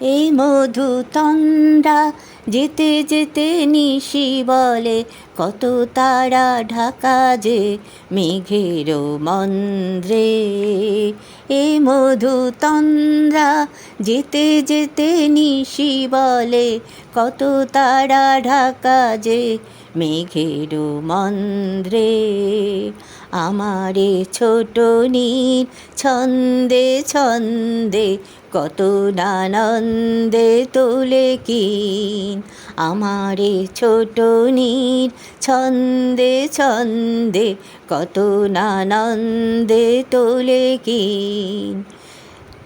এই মধুতন্দ্রা যেতে যেতে নিশি বলে, কত তারা ঢাকা যে মেঘের মন্দ্রে। এই মধুতন্দ্রা যেতে যেতে নিশি বলে, কত তারা ঢাকা যে মেঘের মন্দ্রে। আমারে ছোট নীল ছন্দে ছন্দে কত নানন্দে তোলে কিন। আমারে ছোট নীল ছন্দে ছন্দে কত নানন্দে তোলে কিন।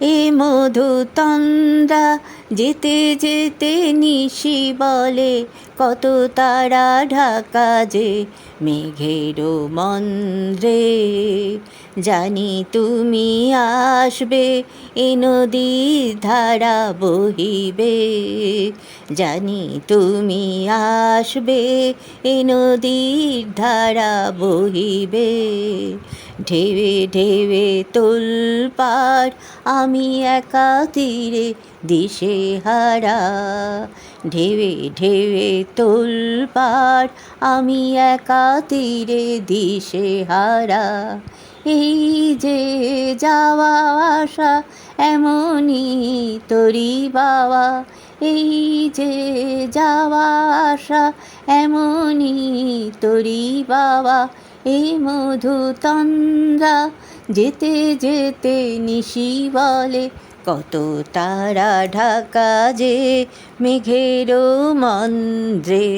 এ মধুতন্দ্রা যেতে যেতে নিশি বলে, কত তারা ঢাকা যে মেঘের মন্দ্রে। জানি তুমি আসবে, এ নদীর ধারা বহিবে। জানি তুমি আসবে, এ নদীর ধারা বহিবে। ঢেউে ঢেউে তোলপাড়, আমি একা তীরে দিশেহারা। ঢেউে ঢেউে তোলপাড়, আমি একা তীরে দিশেহারা। এই যে যাওয়া আসা এমনই তরি বাওয়া। এই যে যাওয়া আসা এমনই তরি বাওয়া। এই মধুতন্দ্রা যেতে যেতে নিশি বলে, কত তারা ঢাকা যে মেঘের মন্দ্রে।